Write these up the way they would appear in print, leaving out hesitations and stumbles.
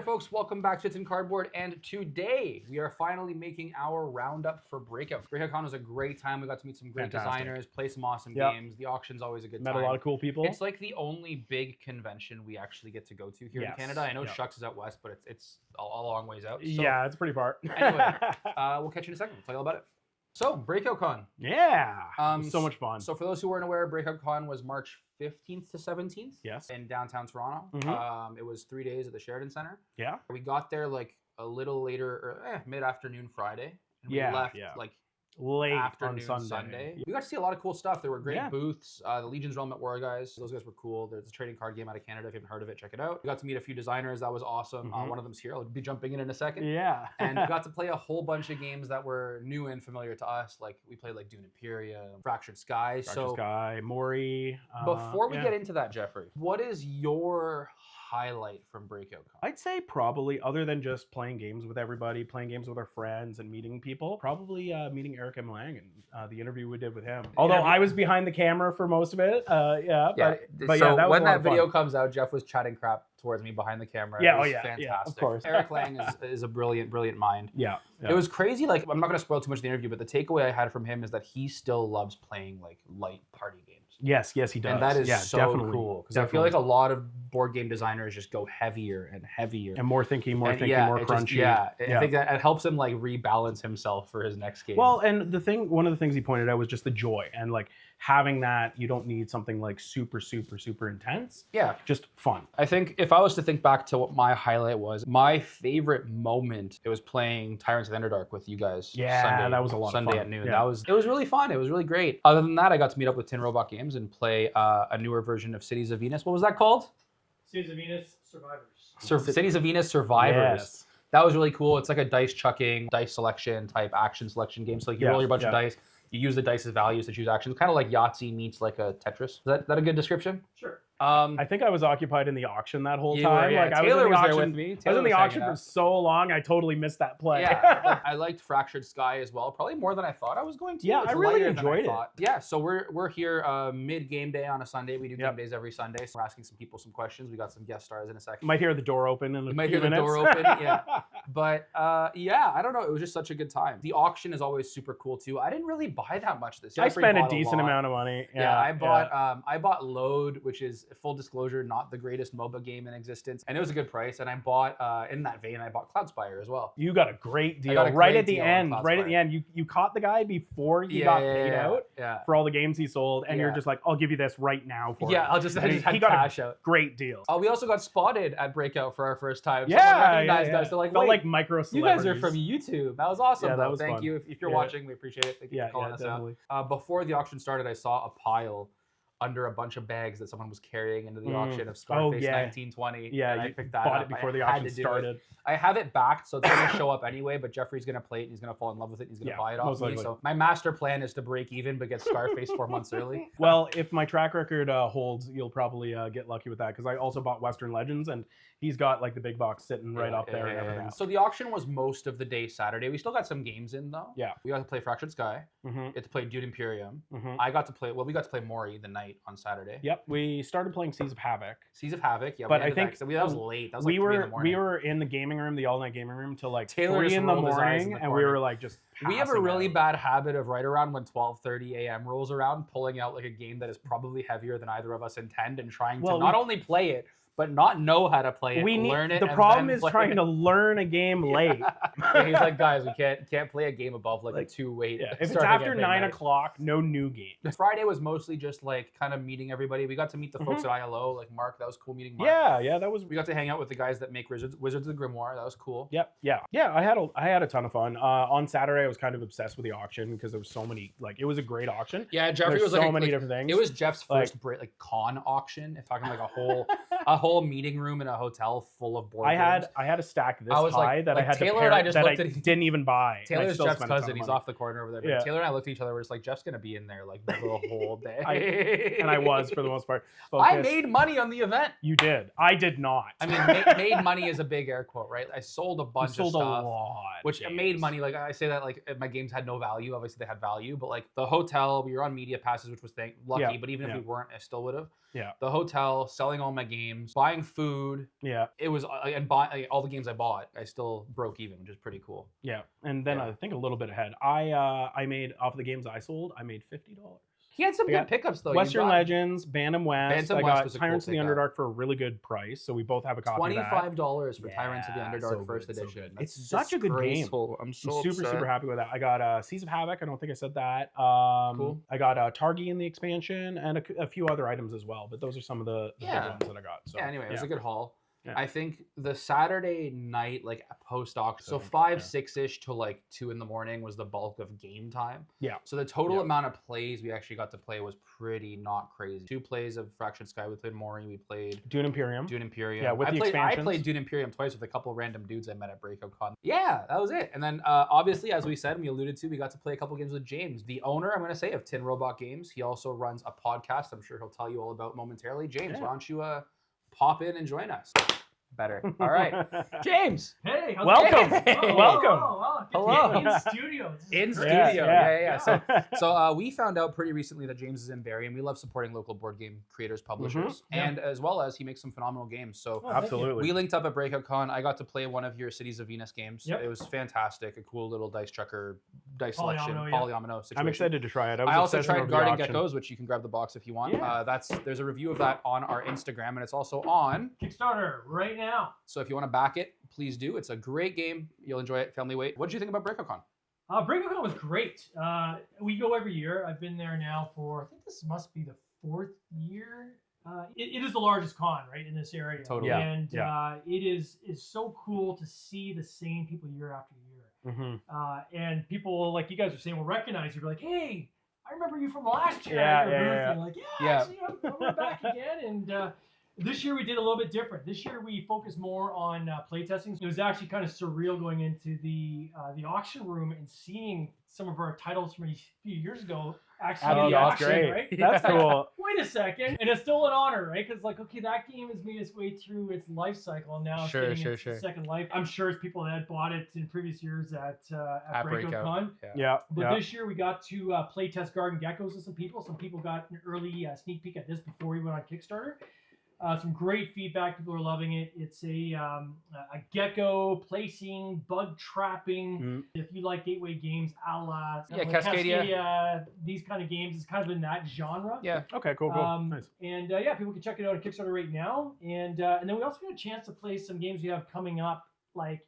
there, folks. Welcome back to It's in Cardboard. And today we are finally making our roundup for Breakout. BreakoutCON was a great time. We got to meet some great designers, play some awesome games. The auction's always a good time. Met a lot of cool people. It's like the only big convention we actually get to go to here in Canada. I know Shucks is out west, but it's a long ways out. So, yeah, it's pretty far. Anyway, we'll catch you in a second. We'll tell you all about it. So, BreakoutCON. Yeah. So much fun. So for those who weren't aware, BreakoutCON was March 15th to 17th. Yes. In downtown Toronto. It was 3 days at the Sheridan Center. Yeah. We got there like a little later, or mid-afternoon Friday. And we left like late afternoon on Sunday. We got to see a lot of cool stuff. There were great booths. The Legion's Realm at War guys. Those guys were cool. There's a trading card game out of Canada. If you haven't heard of it, check it out. We got to meet a few designers. That was awesome. One of them's here. I'll be jumping in a second. Yeah. And we got to play a whole bunch of games that were new and familiar to us. Like we played like Dune Imperium, Fractured Sky. Sky, Mori. Before we get into that, Jeffrey, what is your highlight from BreakoutCON? I'd say probably, other than just playing games with everybody, playing games with our friends and meeting people, probably meeting Eric M. Lang and the interview we did with him. Although I was behind the camera for most of it. But so that was when that video comes out, Jeff was chatting crap towards me behind the camera. Yeah, it was fantastic. Yeah, of course. Eric Lang is a brilliant mind. Yeah. It was crazy. Like, I'm not going to spoil too much of the interview, but the takeaway I had from him is that he still loves playing like light party games. Yes, he does. And that is so cool. Because I feel like a lot of board game designers just go heavier and heavier. And more thinking, more crunchy. I think that it helps him like rebalance himself for his next game. Well, and one of the things he pointed out was just the joy. And like having that, you don't need something like super intense. Yeah. Just fun. I think if I was to think back to what my highlight was, my favorite moment, it was playing Tyrants of the Underdark with you guys. Yeah, Sunday, that was a lot of fun. Sunday at noon. Yeah. It was really fun. It was really great. Other than that, I got to meet up with Tin Robot Games and play a newer version of Cities of Venus. What was that called? Cities of Venus Survivors. Cities of Venus Survivors. Yes. That was really cool. It's like a dice chucking, dice selection type action selection game. So like you roll your bunch of dice, you use the dice's values to choose actions. Kind of like Yahtzee meets like a Tetris. Is that a good description? Sure. I think I was occupied in the auction that whole time. Like Taylor was there with me. I was in the auction for so long, I totally missed that play. Yeah, I liked Fractured Sky as well, probably more than I thought I was going to. Yeah, I really enjoyed it. Yeah, so we're here mid game day on a Sunday. We do game days every Sunday. So we're asking some people some questions. We got some guest stars in a second. You might hear the door open in a few minutes. You might hear the door open, yeah. But yeah, I don't know. It was just such a good time. The auction is always super cool too. I didn't really buy that much this year. I spent a decent amount of money. Yeah, I bought Load, which is full disclosure, not the greatest MOBA game in existence, and it was a good price. And I bought in that vein, I bought Cloudspire as well. You got a great deal right at the end. Right at the end, you caught the guy before he got paid out for all the games he sold, and you're just like, I'll give you this right now for it. I just had cash out. Great deal. We also got spotted at Breakout for our first time. Yeah, recognized us. They're like, felt like micro celebrities. You guys are from YouTube. That was awesome. Yeah, that was Thank fun. you. If you're watching, we appreciate it. Thank you for calling us out. Before the auction started, I saw a pile under a bunch of bags that someone was carrying into the auction of Scarface 1920. Yeah, I picked that bought up it before the auction started. I have it backed, so it's going to show up anyway, but Jeffrey's going to play it, and he's going to fall in love with it, and he's going to buy it off me. So my master plan is to break even, but get Scarface 4 months early. Well, if my track record holds, you'll probably get lucky with that, because I also bought Western Legends, and he's got like the big box sitting right up there and everything. So the auction was most of the day Saturday. We still got some games in, though. Yeah. We got to play Fractured Sky. We got to play Dune Imperium. We got to play Mori the night on Saturday. Yep, we started playing Seas of Havoc. Seas of Havoc, yeah. But I think that was late. That was like 3 in the morning. We were in the gaming room, the all-night gaming room, till like 3 in the morning, and we were like just we have a really bad habit of right around when 12:30 a.m. rolls around, pulling out like a game that is probably heavier than either of us intend, and trying to not only play it, but not know how to play it, learn it. The problem is trying to learn a game late. He's like, guys, we can't play a game above like a 2 weight. Yeah. If it's after 9 o'clock, no new game. Friday was mostly just like kind of meeting everybody. We got to meet the folks at ILO, like Mark. That was cool meeting Mark. Yeah, that was. We got to hang out with the guys that make Wizards of the Grimoire. That was cool. Yep, yeah. I had a ton of fun. On Saturday, I was kind of obsessed with the auction because there was so many. Like, it was a great auction. Yeah, Jeffrey was so many different things. It was Jeff's first con auction. If talking like a whole meeting room in a hotel full of board games. I had a stack this high that I had Taylor and I just looked at didn't even buy. Taylor's Jeff's cousin. He's off the corner over there. But Taylor and I looked at each other. We're just like, Jeff's gonna be in there like the whole day. And I was for the most part. I made money on the event. You did. I did not. I mean, made money is a big air quote, right? I sold a bunch of stuff, a lot, which made money. Like I say that like my games had no value. Obviously they had value, but like the hotel, we were on media passes, which was lucky. But even if we weren't, I still would have. Yeah. The hotel, selling all my games, games, buying food. Yeah. It was and all the games I bought, I still broke even, which is pretty cool. Yeah, and then I think a little bit ahead. I made off the games I sold, I made $50. He had some good pickups though. Western Legends, Bantam West. Bantam I West got was a Tyrants cool of the Underdark for a really good price, so we both have a copy of that. $25 for Tyrants of the Underdark first edition. It's such a good game. I'm so super happy with that. I got Seas of Havoc. I don't think I said that. Cool. I got Targi in the expansion and a few other items as well, but those are some of the big ones that I got. So, anyway, it was a good haul. Yeah. I think the Saturday night, like post auction, so 5, 6-ish to like 2 in the morning was the bulk of game time. Yeah. So the total amount of plays we actually got to play was pretty not crazy. 2 plays of Fractured Sky. We played Mori. We played Dune Imperium. Yeah, with the expansions. I played Dune Imperium twice with a couple random dudes I met at BreakoutCon. Yeah, that was it. And then obviously, as we said and we alluded to, we got to play a couple games with James, the owner, I'm going to say, of Tin Robot Games. He also runs a podcast I'm sure he'll tell you all about momentarily. James, why don't you pop in and join us? Better. All right. James. Hey. Welcome. Welcome. Hello. In studio. In studio. Yeah. So we found out pretty recently that James is in Barrie, and we love supporting local board game creators, publishers, and as well as he makes some phenomenal games. So absolutely. We linked up at BreakoutCon. I got to play one of your Cities of Venus games. Yep. It was fantastic. A cool little dice chucker, dice selection, Polyomino, polyomino situation. I'm excited to try it. I also tried Guarding Geckos, which you can grab the box if you want. There's a review of that on our Instagram, and it's also on Kickstarter right now. So if you want to back it, please do. It's a great game. You'll enjoy it. Family weight. What did you think about BreakoutCon? BreakoutCon was great. We go every year. I've been there now for, I think this must be the 4th year. It is the largest con, right, in this area. Totally. And it is so cool to see the same people year after year. And people, like you guys are saying, will recognize you. Like, hey, I remember you from last year. And like, actually, we're back again. And this year we did a little bit different. This year we focused more on playtesting. It was actually kind of surreal going into the auction room and seeing some of our titles from a few years ago actually in the auction, great. right? That's cool. Wait a second. And it's still an honor, right? Because like, okay, that game has made its way through its life cycle, and now it's getting its second life. I'm sure it's people that had bought it in previous years at BreakoutCon. But this year we got to play test Garden Geckos with some people. Some people got an early sneak peek at this before we went on Kickstarter. Some great feedback. People are loving it. It's a gecko placing, bug trapping. If you like gateway games, a la Cascadia, these kind of games, it's kind of in that genre. Yeah. Okay. Cool. Nice. And people can check it out on Kickstarter right now. And then we also got a chance to play some games we have coming up, like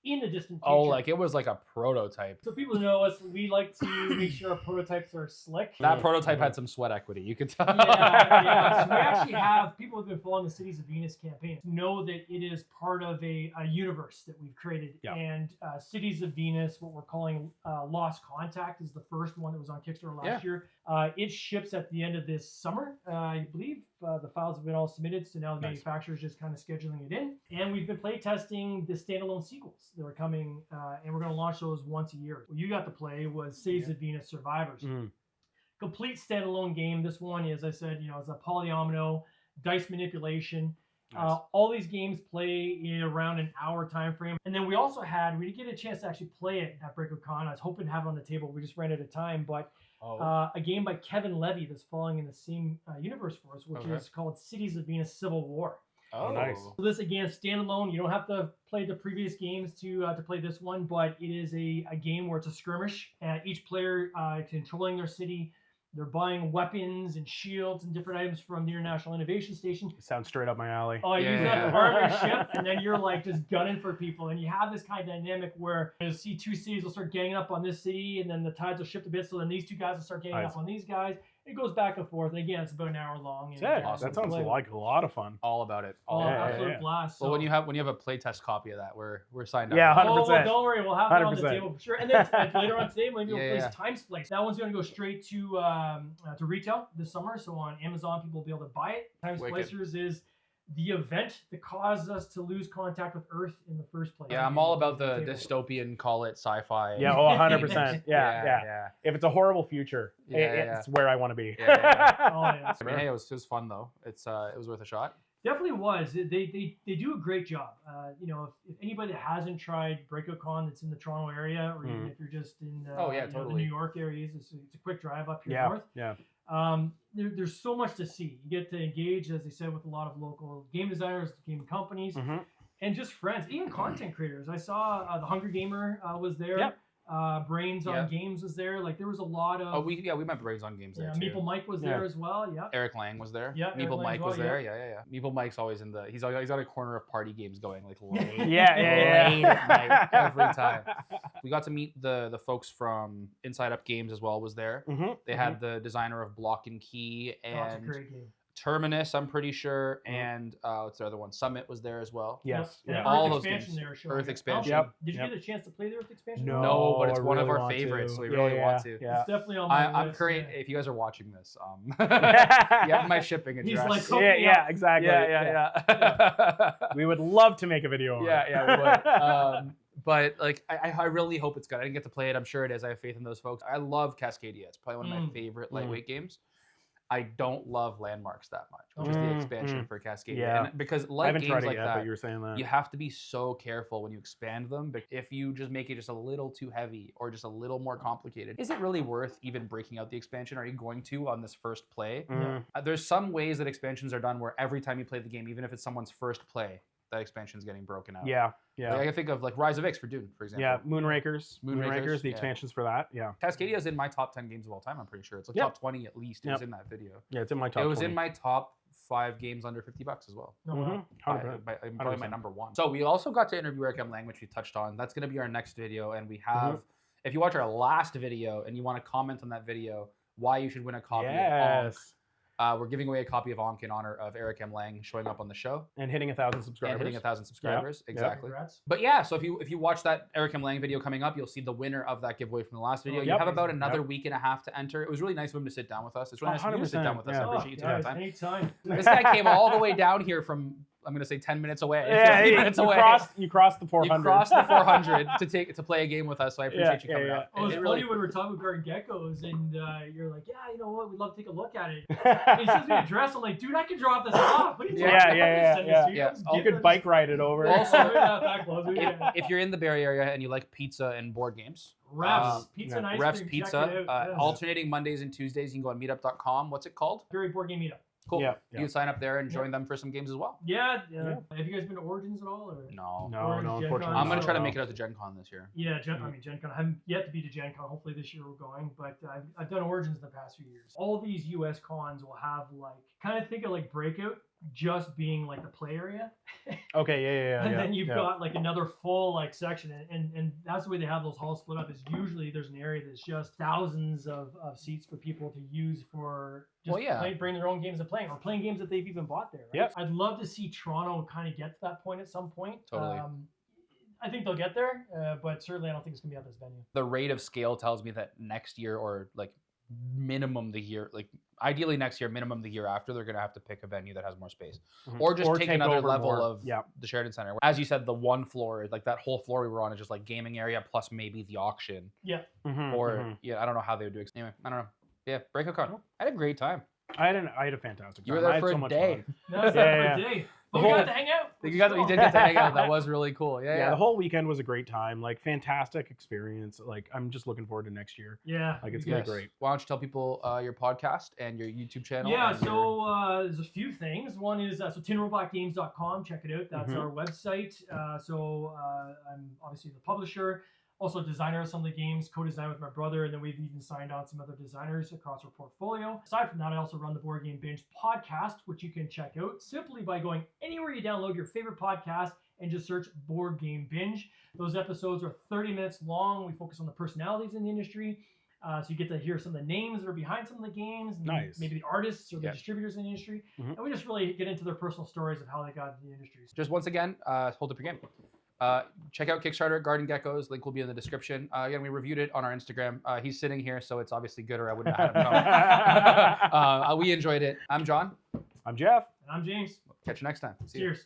in the distant future. Oh, like it was like a prototype. So people know us, we like to make sure our prototypes are slick. That prototype had some sweat equity, you could tell. So we actually have people who've been following the Cities of Venus campaign know that it is part of a universe that we've created. And Cities of Venus, what we're calling Lost Contact, is the first one that was on Kickstarter last year. It ships at the end of this summer, I believe. The files have been all submitted, so now the manufacturer's just kind of scheduling it in. And we've been play testing the standalone sequels that are coming, and we're going to launch those once a year. What you got to play was Cities of Venus Survivors. Complete standalone game. This one, as I said, it's a polyomino, dice manipulation. All these games play in around an hour time frame. And then we didn't get a chance to actually play it at BreakoutCon. I was hoping to have it on the table. We just ran out of time, but a game by Kevin Levy that's falling in the same universe for us, which is called Cities of Venus Civil War. Oh, nice. So this, again, standalone. You don't have to play the previous games to play this one, but it is a game where it's a skirmish. Each player controlling their city. They're buying weapons and shields and different items from the International Innovation Station. It sounds straight up my alley. Oh, you use that to arm your ship, and then you're like just gunning for people. And you have this kind of dynamic where you'll see 2 cities will start ganging up on this city, and then the tides will shift a bit, so then these 2 guys will start ganging up on these guys. It goes back and forth. And again, it's about an hour long. And awesome. That sounds like a lot of fun. All about it. Absolute blast. So. Well, when you have a playtest copy of that, we're signed up. Yeah, 100%. Well, don't worry, we'll have that on the table for sure. And then later on today, maybe we'll place Time Splice. That one's going to go straight to retail this summer. So on Amazon, people will be able to buy it. Time Splicers is the event that caused us to lose contact with Earth in the first place. Yeah, I'm all about the dystopian, call it sci-fi. Yeah, 100%. Yeah. If it's a horrible future, it's where I want to be. I mean, hey, it was fun though. It was worth a shot. Definitely was. They do a great job. If anybody that hasn't tried BreakoutCon that's in the Toronto area, or even if you're just in the New York area, it's a quick drive up here north. There's so much to see. You get to engage, as they said, with a lot of local game designers, game companies, and just friends, even content creators. I saw the Hunger Gamer was there. Yep. Brains on Games was there. Like there was a lot of. We met Brains on Games there too. Meeple Mike was there as well. Yeah. Eric Lang was there. Yeah. Meeple Mike was there. Yeah. Meeple Mike's always in the. He's got a corner of party games going like late. Late at night, every time. We got to meet the folks from Inside Up Games as well. Was there? They had the designer of Block and Key and. That's a great game. Terminus, I'm pretty sure, and what's the other one? Summit was there as well. Yes, all those games. Earth Expansion. Did you get a chance to play the Earth Expansion? No, but it's one of our favorites, so we really want to. Yeah. It's definitely on my list. If you guys are watching this, you have my shipping address. He's like, exactly. Yeah. We would love to make a video on it. Yeah, we would. But like, I really hope it's good. I didn't get to play it. I'm sure it is. I have faith in those folks. I love Cascadia. It's probably one of my favorite lightweight games. I don't love Landmarks that much, which is the expansion for Cascadia. Yeah. And because I haven't games tried it like yet, that, but you were saying that. You have to be so careful when you expand them. But if you just make it just a little too heavy or just a little more complicated, is it really worth even breaking out the expansion? Are you going to on this first play? There's some ways that expansions are done where every time you play the game, even if it's someone's first play, that expansion is getting broken out. Yeah. Like I can think of like Rise of X for Dune, for example. Yeah, Moonrakers, the expansions for that. Yeah. Cascadia is in my top 10 games of all time, I'm pretty sure. It's like top 20 at least. It was in that video. Yeah, it's in my top 20. It was in my top 5 games under $50 as well. Probably my number 1. So we also got to interview Eric M. Lang, which we touched on. That's going to be our next video. And we have, if you watch our last video and you want to comment on that video, why you should win a copy of Ankh. We're giving away a copy of Ankh in honor of Eric M. Lang showing up on the show. And hitting 1,000 subscribers. Exactly. But yeah, so if you watch that Eric M. Lang video coming up, you'll see the winner of that giveaway from the last video. You have about another week and a half to enter. It was really nice of him to sit down with us. It's really nice of you to sit down with us. I appreciate you taking the time. Anytime. This guy came all the way down here from, I'm going to say 10 minutes away. Yeah, 15 minutes away. You crossed the 400. You crossed the 400 to play a game with us, so I appreciate you coming up. It was funny when we were talking about Geckos, and you're like, yeah, you know what, we'd love to take a look at it. And he sends me the address. I'm like, dude, I can drop this off. What are you talking about? You could bike ride it over. Also, if you're in the Bay Area and you like pizza and board games, Refs Pizza and Ice Cream. Refs Pizza, alternating Mondays and Tuesdays. You can go on meetup.com. What's it called? Very Board Game Meetup. Cool. You can sign up there and join them for some games as well. Yeah. Have you guys been to Origins at all? Or? No, unfortunately. I'm going to try to make it out to Gen Con this year. Yeah, Gen Con. I haven't yet to be to Gen Con. Hopefully this year we're going. But I've done Origins the past few years. All these US cons will have like, kind of think of like Breakout just being like the play area. Okay, And then you've got like another full like section, and that's the way they have those halls split up. Is usually there's an area that's just thousands of seats for people to use for just bring their own games and playing, or playing games that they've even bought there. Right? I'd love to see Toronto kind of get to that point at some point. Totally. I think they'll get there, but certainly I don't think it's gonna be at this venue. The rate of scale tells me that next year, or like minimum the year, like ideally next year, minimum the year after, they're going to have to pick a venue that has more space, or just take another level of the Sheridan Center. As you said, the one floor, like that whole floor we were on, is just like gaming area plus maybe the auction. Yeah. I don't know how they would do it. Anyway, I don't know. Yeah, BreakoutCon. I had a great time. I had a fantastic time. You were there for a day. That was a day. But we got to hang out. You did get to hang out. That was really cool. Yeah. The whole weekend was a great time. Like, fantastic experience. Like, I'm just looking forward to next year. Yeah. Like, it's gonna be great. Why don't you tell people your podcast and your YouTube channel? Yeah. So there's a few things. One is so tinrobotgames.com. Check it out. That's our website. I'm obviously the publisher. Also designer of some of the games, co-design with my brother, and then we've even signed on some other designers across our portfolio. Aside from that, I also run the Board Game Binge podcast, which you can check out simply by going anywhere you download your favorite podcast and just search Board Game Binge. Those episodes are 30 minutes long. We focus on the personalities in the industry. So you get to hear some of the names that are behind some of the games, and maybe the artists or the distributors in the industry. And we just really get into their personal stories of how they got into the industry. Just once again, hold up your game. Check out Kickstarter, Garden Geckos. Link will be in the description. Again, we reviewed it on our Instagram. He's sitting here, so it's obviously good, or I wouldn't have had him come. We enjoyed it. I'm John. I'm Jeff. And I'm James. Catch you next time. See you. Cheers.